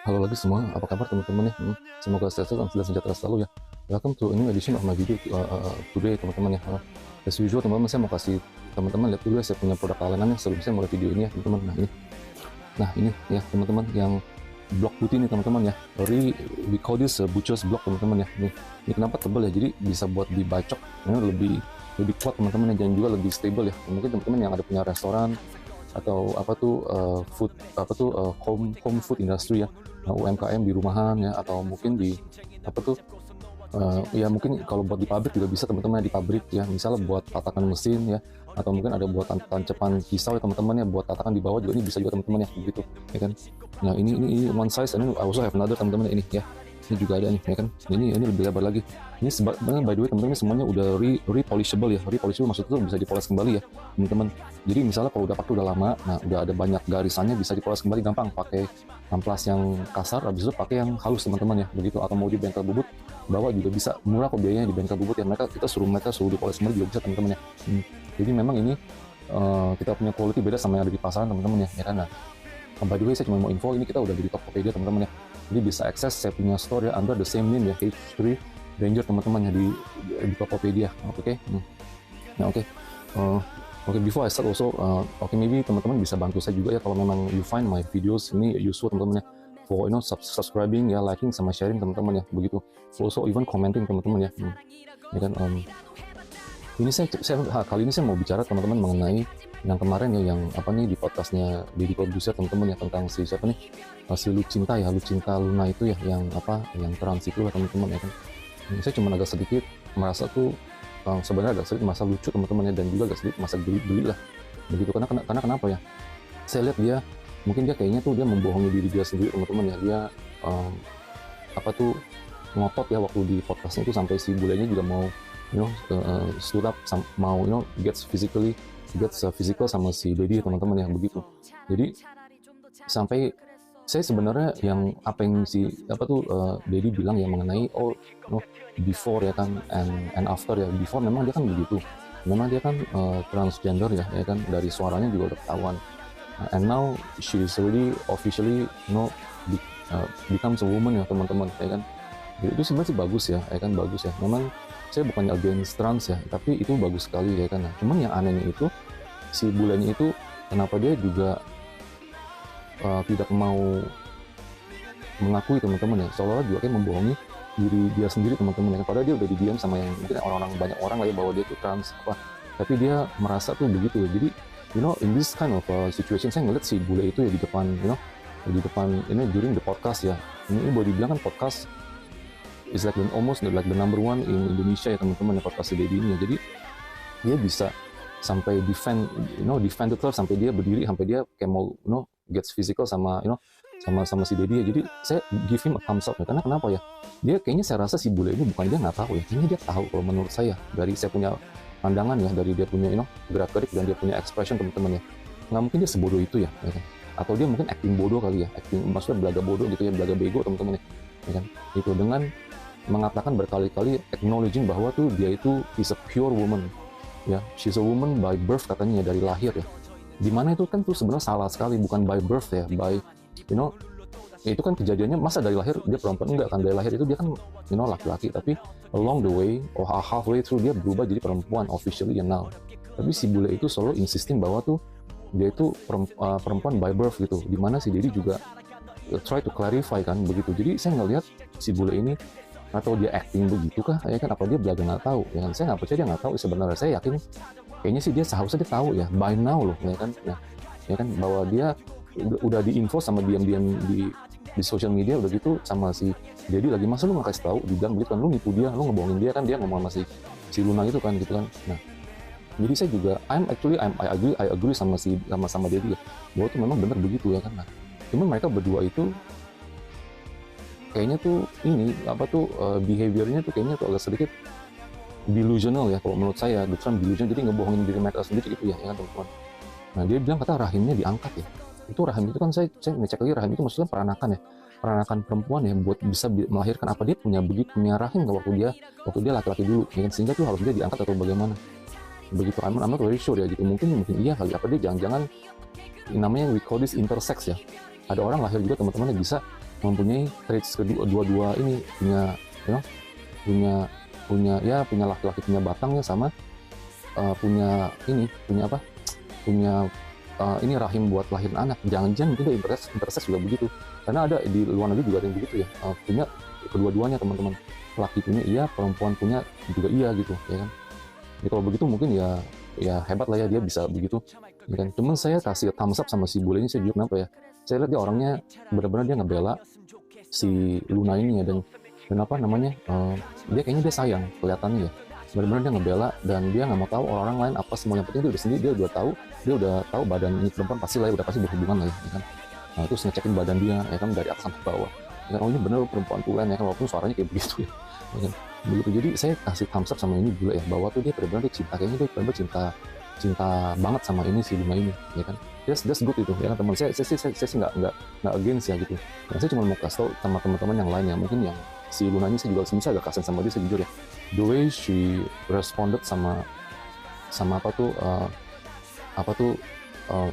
Halo lagi semua, apa kabar teman-teman ya? Semoga sehat dan sejahtera selalu ya. Welcome to a new edition of my video today teman-teman ya. As usual teman-teman, saya mau kasih teman-teman lihat dulu ya saya punya produk layanannya sebelum saya mulai video ini ya teman-teman. Nah ini ya teman-teman yang blok putih nih teman-teman ya. We call this butcher's block teman-teman ya. Ini kenapa tebal ya? Jadi bisa buat dibacok, ini lebih kuat teman-teman ya, dan juga lebih stable ya. Mungkin teman-teman yang ada punya restoran atau home food industry ya, UMKM di rumahan ya, atau mungkin di ya mungkin kalau buat di pabrik juga bisa teman-teman, di pabrik ya, misalnya buat tatakan mesin ya, atau mungkin ada buat tancapan pisau ya teman-teman ya, buat tatakan di bawah juga ini bisa juga teman-teman ya, begitu ya kan. Nah ini one size, and I also have another teman-teman ya, ini ya, ini juga ada nih ya kan, ini lebih lebar lagi. Ini sebenarnya by the way teman-teman semuanya udah repolishable ya. Repolishable maksudnya tuh bisa dipoles kembali ya teman-teman. Jadi misalnya kalau udah pakai udah lama, nah udah ada banyak garisannya, bisa dipoles kembali gampang pakai amplas yang kasar, habis itu pakai yang halus teman-teman ya, begitu. Atau mau di bengkel bubut bawa juga bisa, murah kok biayanya di bengkel bubut ya, kita suruh dipoles kembali juga bisa teman-teman ya. Jadi memang ini kita punya quality beda sama yang ada di pasaran teman-teman ya kan. Nah, by the way saya cuma mau info, ini kita udah di Tokopedia teman-teman ya, jadi bisa akses saya punya store ya under the same name ya, H3 Ranger teman-teman ya, di Tokopedia. Oke. Nah oke, before I start also, maybe teman-teman bisa bantu saya juga ya kalau memang you find my videos ini useful teman-teman ya, for subscribing ya, liking sama sharing teman-teman ya, begitu. Also even commenting teman-teman ya. Ya kan, ini kali ini saya mau bicara teman-teman mengenai yang kemarin ya, yang di podcastnya Deddy Corbuzier teman-teman ya, tentang si siapa nih, si Lucinta Luna itu ya, yang trans itu lah teman-teman ya kan. Saya cuma agak sedikit merasa tuh sebenarnya agak sedikit merasa lucu teman-teman ya, dan juga agak sedikit merasa geli lah begitu, karena kenapa ya, saya lihat dia mungkin kayaknya tuh dia membohongi diri dia sendiri teman-teman ya. Dia ngotot ya waktu di podcastnya itu, sampai si bulenya juga mau stood up, mau gets physical sama si Deddy teman-teman ya, begitu. Jadi sampai saya sebenarnya yang Deddy bilang ya mengenai before ya kan, and after ya. Before memang dia kan begitu, memang dia kan transgender ya kan, dari suaranya juga udah ketahuan. And now she is already officially becomes a woman ya teman-teman ya kan. Jadi itu sebenarnya sih bagus ya kan, bagus ya. Memang saya bukannya against trans ya, tapi itu bagus sekali ya kan. Nah, cuman yang anehnya itu si bulenya itu kenapa dia juga tidak mau mengakui teman-teman ya, seolah-olah juga kayak membohongi diri dia sendiri teman-teman ya. Padahal dia udah didiam sama yang mungkin banyak orang lah ya, bahwa dia tuh trans tapi dia merasa tuh begitu ya. Jadi in this kind of situation, saya ngeliat si bule itu ya di depan ini during the podcast ya. Ini boleh dibilang kan podcast is like almost like the number one in Indonesia ya teman-teman ya, podcast Deddy ini ya. Jadi dia bisa sampai defend the club, sampai dia berdiri, sampai dia kayak mau gets physical sama sama si Deddy ya. Jadi saya give him a thumbs up ya, karena kenapa ya, dia kayaknya, saya rasa si bule ini bukan dia nggak tahu ya, kayaknya dia tahu. Kalau menurut saya, dari saya punya pandangan ya, dari dia punya gerak-gerik dan dia punya expression teman-teman ya, nggak mungkin dia sebodoh itu ya kan? Atau dia mungkin acting bodoh kali ya, maksudnya belaga bodoh gitu ya, belaga bego teman-teman ya kan. Itu dengan mengatakan berkali-kali, acknowledging bahwa tuh dia itu is a pure woman ya, she's a woman by birth katanya ya, dari lahir ya. Dimana itu kan tuh sebenarnya salah sekali, bukan by birth ya, by itu kan kejadiannya, masa dari lahir dia perempuan? Enggak kan, dari lahir itu dia kan laki-laki, tapi along the way halfway through dia berubah jadi perempuan officially ya now. Tapi si bule itu selalu insisting bahwa tuh dia itu perempuan by birth gitu, dimana si Deddy juga try to clarify kan, begitu. Jadi saya ngelihat si bule ini, atau dia acting begitu kah ya kan, apa dia belaga nggak tahu ya kan. Saya nggak percaya dia nggak tahu sebenarnya. Saya yakin kayaknya sih dia seharusnya dia tahu ya, by now loh ya kan. Ya kan, bahwa dia udah diinfo sama diam-diam di social media udah gitu sama si Deddy lagi, masa lu nggak kasih tahu, dibilang begitu kan, lu nipu dia, lu ngebohongin dia kan, dia ngomong sama si Luna gitu kan, gitu kan. Nah, jadi saya juga I agree sama Deddy ya, bahwa itu memang benar begitu ya kan. Nah, cuman mereka berdua itu kayaknya tuh behaviornya tuh kayaknya tuh agak sedikit delusional ya, kalau menurut saya, the term delusional. Jadi ngebohongin diri mereka sendiri gitu ya kan teman-teman. Nah, dia bilang kata rahimnya diangkat ya. Itu rahim itu kan, saya ngecek lagi, rahim itu maksudnya peranakan ya, peranakan perempuan ya, buat bisa melahirkan. Apa dia punya rahim nggak waktu dia laki-laki dulu ya kan, sehingga tuh harus dia diangkat atau bagaimana begitu. I'm not very sure ya gitu, mungkin iya kali, apa dia jangan-jangan namanya we call this intersex ya, ada orang lahir juga teman-teman yang bisa mempunyai traits kedua-dua ini, punya you know, punya laki-laki punya batangnya sama punya apa, punya ini rahim buat lahirin anak. Jangan-jangan mungkin intersex juga begitu, karena ada di luar negeri juga ada yang begitu ya, punya kedua-duanya teman-teman, laki punya iya, perempuan punya juga iya gitu ya kan. Ya, kalau begitu mungkin ya hebat lah ya dia bisa begitu ya kan. Cuman saya kasih thumbs up sama si bule ini, saya jujur kenapa ya, saya lihat dia orangnya benar-benar dia ngebela si Luna ini ya, dan apa namanya, dia kayaknya dia sayang kelihatannya ya, benar-benar dia ngebela dan dia nggak mau tahu orang lain apa, semua yang penting dia udah sendiri, dia udah tahu badan ini perempuan pasti lah ya, udah pasti berhubungan lah ya kan. Nah, terus ngecekin badan dia ya kan dari atas sampai bawah ya kan, oh ini bener perempuan tulen ya kan, walaupun suaranya kayak begitu ya kan begitu. Jadi saya kasih thumbs up sama ini dulu ya, bahwa tuh dia benar-benar cinta, kayaknya dia benar-benar cinta banget sama ini si Luna ini ya kan. That's good itu ya kan teman. Saya sih nggak against ya gitu. Dan saya cuma mau kasih tau sama teman-teman yang lain ya, mungkin yang si Luna ini saya juga bisa agak kasihan sama dia, saya jujur ya, the way she responded sama apa tuh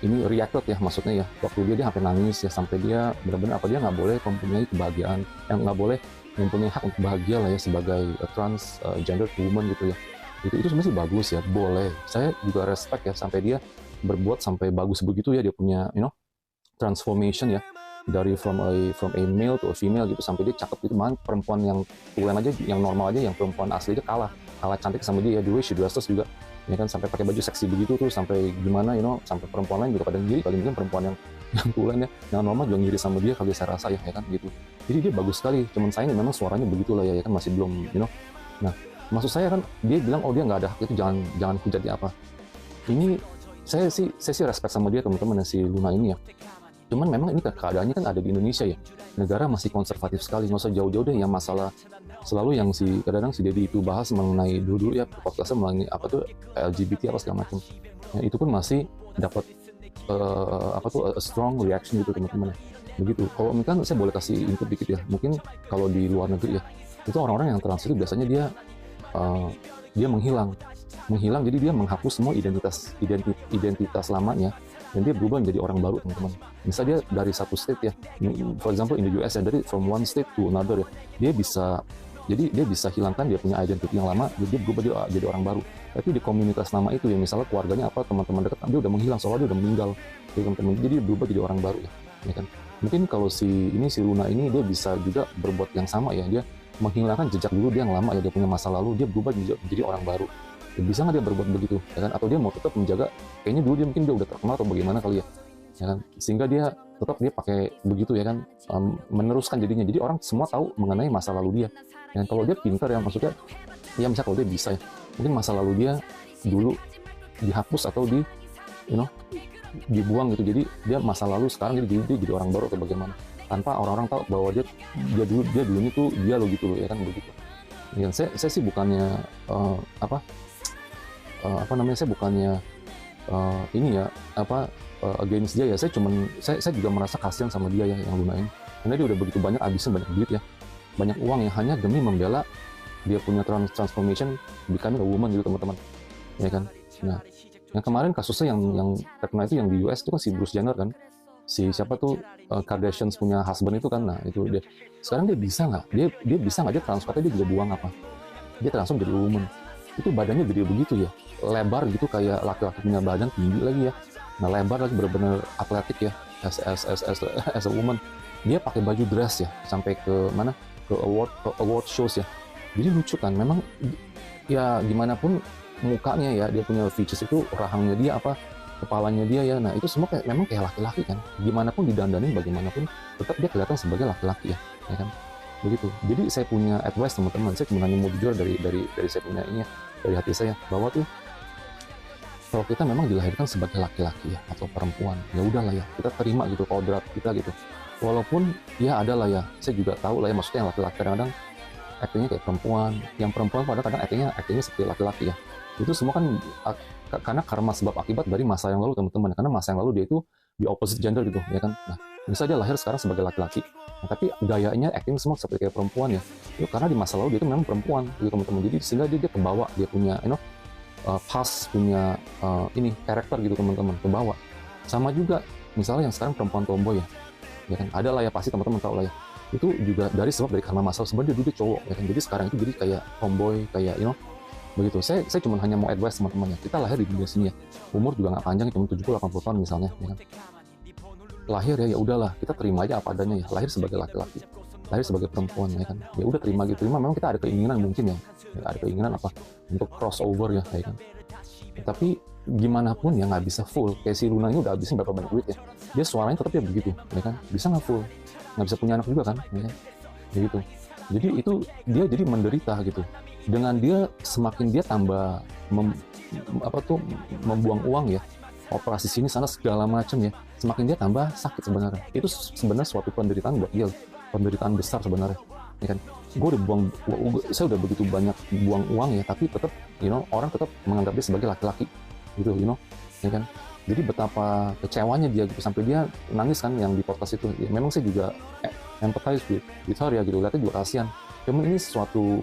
ini reacted ya, maksudnya ya, waktu dia sampai nangis ya, sampai dia benar-benar apa, dia nggak boleh mempunyai kebahagiaan, nggak boleh mempunyai hak untuk bahagia lah ya sebagai transgender woman gitu ya. Itu sebenarnya bagus ya, boleh. Saya juga respect ya, sampai dia berbuat sampai bagus begitu ya, dia punya transformation ya, dari from a male to a female gitu, sampai dia cakep gitu. Man, perempuan yang tulen aja, yang normal aja, yang perempuan asli aja kalah cantik sama dia ya. The way she dresses juga ya kan, sampai pakai baju seksi begitu tuh, sampai gimana sampai perempuan lain juga pada ngiri, paling mungkin perempuan yang tulen ya, yang normal juga ngiri sama dia kali saya rasa ya kan gitu. Jadi dia bagus sekali, cuman sayangnya memang suaranya begitulah ya kan, masih belum nah maksud saya kan, dia bilang oh dia nggak ada hak itu, jangan hujat dia apa. Ini saya sih respect sama dia teman-teman, si Luna ini ya. Cuman memang ini keadaannya kan ada di Indonesia ya, negara masih konservatif sekali, nggak usah jauh-jauh deh yang masalah selalu yang kadang-kadang si Deddy itu bahas mengenai dulu ya podcastnya mengenai apa tuh LGBT apa segala macam. Nah, itu pun masih dapat a strong reaction gitu teman-teman. Begitu. Kalau mungkin saya boleh kasih input dikit ya, mungkin kalau di luar negeri ya, itu orang-orang yang trans itu biasanya dia menghilang, jadi dia menghapus semua identitas lamanya, dan dia berubah menjadi orang baru teman-teman. Misal dia dari satu state ya, for example in the US ya, dari from one state to another ya, dia bisa hilangkan dia punya identitas yang lama, jadi dia berubah jadi orang baru. Tapi di komunitas lama itu ya, misalnya keluarganya apa, teman-teman dekat, dia udah menghilang soalnya dia udah meninggal, teman-teman. Jadi dia berubah jadi orang baru ya kan. Mungkin kalau si Luna ini dia bisa juga berbuat yang sama ya, dia menghilangkan jejak dulu dia yang lama ya, dia punya masa lalu, dia berubah menjadi orang baru. Ya, bisa nggak dia berbuat begitu ya kan, atau dia mau tetap menjaga, kayaknya dulu dia mungkin dia udah terkenal atau bagaimana kali ya kan, sehingga dia tetap dia pakai begitu ya kan, meneruskan jadinya, jadi orang semua tahu mengenai masa lalu dia. Dan kalau dia pintar ya, maksudnya ya misalnya kalau dia bisa ya, mungkin masa lalu dia dulu dihapus atau dibuang gitu, jadi dia masa lalu sekarang dia jadi orang baru atau bagaimana, tanpa orang-orang tahu bahwa dia dulunya tuh dia lo gitu loh ya kan, begitu. Ya, saya sih bukannya saya bukannya ini ya against dia ya, saya juga merasa kasihan sama dia ya, yang Luna ini, karena dia udah begitu banyak habisin banyak duit ya, banyak uang ya, hanya demi membela dia punya transformation becoming a woman gitu teman-teman ya kan. Nah, yang kemarin kasusnya yang terkenal itu yang di US itu kan si Bruce Jenner kan, si siapa tuh Kardashians punya husband itu kan. Nah itu dia sekarang dia bisa nggak dia transfer, dia juga buang apa, dia transform jadi woman. Itu badannya gede begitu ya, lebar gitu kayak laki-laki punya badan, tinggi lagi ya, nah lebar lagi, benar-benar atletik ya, as a woman. Dia pakai baju dress ya sampai ke mana, ke award shows ya. Jadi lucu kan, memang ya gimana pun mukanya ya, dia punya features itu, rahangnya dia apa, kepalanya dia ya, nah itu semua memang kayak laki-laki kan, gimana pun didandanin bagaimanapun tetap dia kelihatan sebagai laki-laki ya kan, begitu. Jadi saya punya advice teman-teman, saya cuma mau jujur dari saya punya ini ya, dari hati saya, bahwa tuh kalau kita memang dilahirkan sebagai laki-laki ya atau perempuan, ya udahlah ya, kita terima gitu kodrat kita gitu. Walaupun ya adalah ya, saya juga tahu lah ya, maksudnya yang laki-laki kadang-kadang actingnya kayak perempuan, yang perempuan pada kadang actingnya seperti laki-laki ya. Itu semua kan karena karma sebab akibat dari masa yang lalu teman-teman, karena masa yang lalu dia itu di opposite gender gitu ya kan. Nah, misalnya dia lahir sekarang sebagai laki-laki, nah, tapi gayanya acting semua seperti kayak perempuan ya, itu karena di masa lalu dia itu memang perempuan gitu teman-teman. Jadi sehingga dia kebawa, dia punya past, punya ini karakter gitu teman-teman, kebawa. Sama juga misalnya yang sekarang perempuan tomboy ya, ya kan, ada lah ya pasti teman-teman tahu lah ya, itu juga dari karena masalah sebenarnya dia cowok ya kan, jadi sekarang itu jadi kayak tomboy, kayak begitu. Saya cuma hanya mau advice teman-teman ya, kita lahir di dunia sini ya, umur juga nggak panjang, cuma 70-80 tahun misalnya ya kan, lahir ya udahlah, kita terima aja apa adanya ya, lahir sebagai laki-laki, lahir sebagai perempuan ya kan, ya udah terima gitu. Memang kita ada keinginan mungkin ya, ada keinginan apa untuk crossover ya kan, tapi gimana pun ya nggak bisa full. Kayak si Luna ini udah habisin berapa banyak duit ya, dia suaranya tetap ya begitu ya kan, bisa nggak full, nggak bisa punya anak juga kan ya kan, begitu. Jadi itu dia jadi menderita gitu, dengan dia semakin dia tambah membuang uang ya, operasi sini sana segala macam ya, semakin dia tambah sakit sebenarnya. Itu sebenarnya suatu penderitaan buat dia, penderitaan besar sebenarnya ya kan. Saya udah begitu banyak buang uang ya, tapi tetap orang tetap menganggap dia sebagai laki-laki gitu, ya kan. Jadi betapa kecewanya dia gitu, sampai dia nangis kan yang di podcast itu ya. Memang saya juga empathize with her ya gitu, lihatnya juga kasihan. Cuman ini sesuatu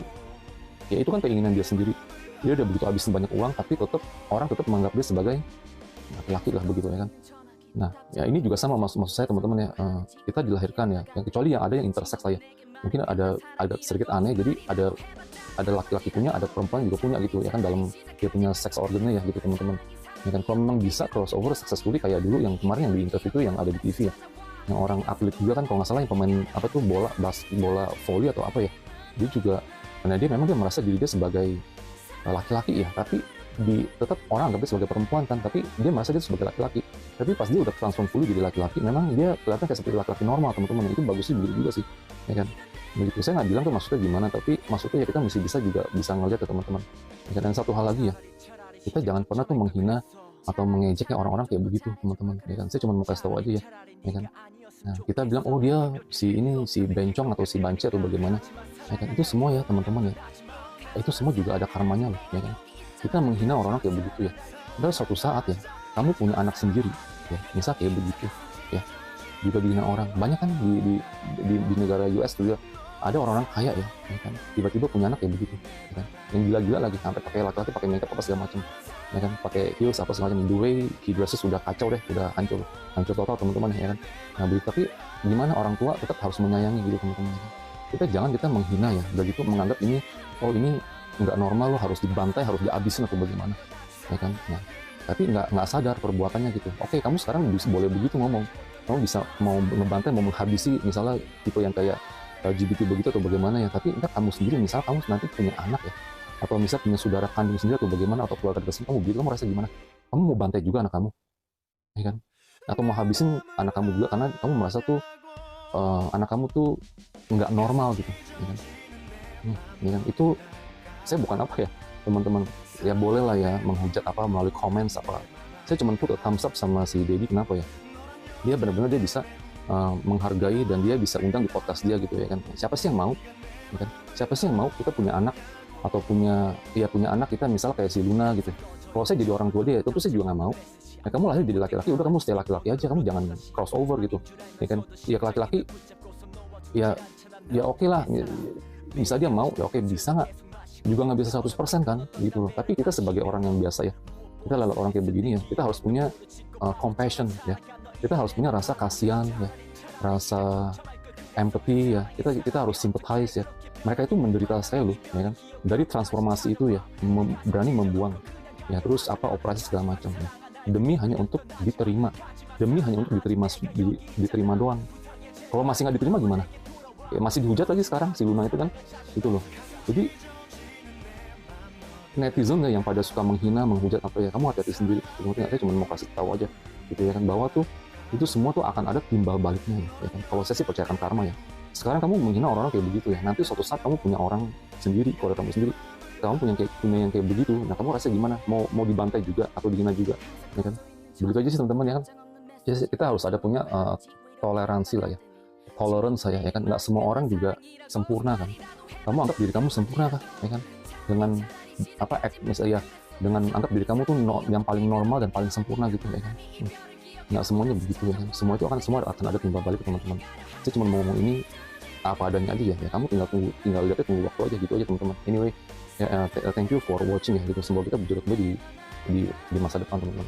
ya, itu kan keinginan dia sendiri, dia udah begitu habisin banyak uang, tapi tetap orang tetap menganggap dia sebagai laki-laki lah begitu ya kan. Nah ya ini juga sama maksud saya teman-teman ya, kita dilahirkan ya, yang kecuali yang ada yang intersex lah ya, mungkin ada sedikit aneh, jadi ada laki-laki punya, ada perempuan juga punya gitu ya kan, dalam dia punya sex organnya ya gitu teman-teman ya kan. Kalau memang bisa crossover successfully kayak dulu yang kemarin yang di interview itu yang ada di TV ya, yang orang atlet juga kan kalau nggak salah, yang pemain bola volley atau apa ya, dia juga karena dia memang dia merasa diri dia sebagai laki-laki ya, tapi tetap orang anggap dia sebagai perempuan kan, tapi dia merasa dia sebagai laki-laki. Tapi pas dia udah transform fully jadi laki-laki, memang dia kelihatan kayak seperti laki-laki normal teman-teman. Itu bagusnya begitu juga sih ya kan, begitu. Saya nggak bilang tuh maksudnya gimana, tapi maksudnya ya kita mesti bisa ngeliat ya teman-teman. Dan satu hal lagi ya, kita jangan pernah tuh menghina atau mengejek orang-orang kayak begitu teman-teman ya kan. Saya cuma mau kasih tahu aja ya kan. Nah, kita bilang oh dia si bencong atau si banci atau bagaimana ya kan, itu semua ya teman-teman ya, itu semua juga ada karmanya loh ya kan. Kita menghina orang-orang kayak begitu ya, dan suatu saat ya kamu punya anak sendiri ya, misal kayak begitu ya, juga dihina orang. Banyak kan di negara US juga ada orang-orang kaya ya kan, tiba-tiba punya anak kayak begitu ya kan, yang gila-gila lagi, sampai pakai laki-laki pakai makeup apa segala macam ya kan, pakai heels apa segala macam, the way he dresses sudah kacau deh, udah hancur total teman-teman ya kan. Nah tapi gimana orang tua tetap harus menyayangi gitu teman-teman ya kan? Kita menghina ya, udah gitu menganggap ini nggak normal, lo harus dibantai, harus dihabisin atau bagaimana ya kan. Nah tapi nggak sadar perbuatannya gitu. Oke, kamu sekarang boleh begitu ngomong, kamu bisa mau ngebantai, mau menghabisi misalnya tipe yang kayak LGBT begitu atau bagaimana ya, tapi entar kamu sendiri misal kamu nanti punya anak ya, atau misal punya saudara kandung sendiri atau bagaimana, atau keluarga dekat kamu gitu, kamu merasa gimana? Kamu mau bantai juga anak kamu ya kan, atau mau habisin anak kamu juga karena kamu merasa tuh anak kamu tuh nggak normal gitu ya kan. Ya kan, itu saya bukan apa ya teman-teman ya, boleh lah ya menghujat apa melalui comments apa. Saya cuma put a thumbs up sama si Dedi. Kenapa ya, dia benar-benar dia bisa menghargai dan dia bisa undang di podcast dia gitu ya kan. Siapa sih yang mau ya kan? Siapa sih yang mau kita punya anak atau punya anak kita misal kayak si Luna gitu. Kalau saya jadi orang tua dia, itu saya juga nggak mau. Nah, kamu lahir jadi laki-laki, udah kamu stay laki-laki aja, kamu jangan crossover gitu ya kan. Ya laki-laki ya oke lah, bisa dia mau ya, oke bisa nggak, juga nggak bisa 100% kan gitu loh. Tapi kita sebagai orang yang biasa ya, kita lalu orang kayak begini ya, kita harus punya compassion ya, kita harus punya rasa kasihan ya, rasa empathy ya, kita harus sympathize ya. Mereka itu menderita sekali loh ya kan, dari transformasi itu ya, berani membuang ya, terus operasi segala macam ya, demi hanya untuk diterima, diterima doang. Kalau masih nggak diterima gimana ya, masih dihujat lagi sekarang si Luna itu kan, gitu loh. Jadi netizen ya yang pada suka menghina, menghujat apa ya, kamu hati-hati sendiri. Saya cuma mau kasih tahu aja gitu ya kan, bahwa tuh itu semua tuh akan ada timbal baliknya ya kan. Kalau saya sih percayakan karma ya. Sekarang kamu menghina orang-orang kayak begitu ya, nanti suatu saat kamu punya orang sendiri, keluarga kamu sendiri, kamu punya yang kayak begitu. Nah kamu rasa gimana? Mau dibantai juga atau dihina juga ya kan? Begitu aja sih teman-teman ya kan. Jadi kita harus ada punya toleransi lah ya, tolerance saya ya kan. Nggak semua orang juga sempurna kan. Kamu anggap diri kamu sempurna kah ya kan, dengan misalnya dengan anggap diri kamu tuh yang paling normal dan paling sempurna gitu ya kan. Nggak semuanya begitu ya kan. Semua akan ada timbal balik teman-teman. Saya cuma mau ngomong ini apa adanya aja ya. Kamu tinggal lihatnya, tunggu waktu aja gitu aja teman-teman. Anyway, thank you for watching ya gitu. Semoga kita berjodoh kembali di masa depan teman-teman.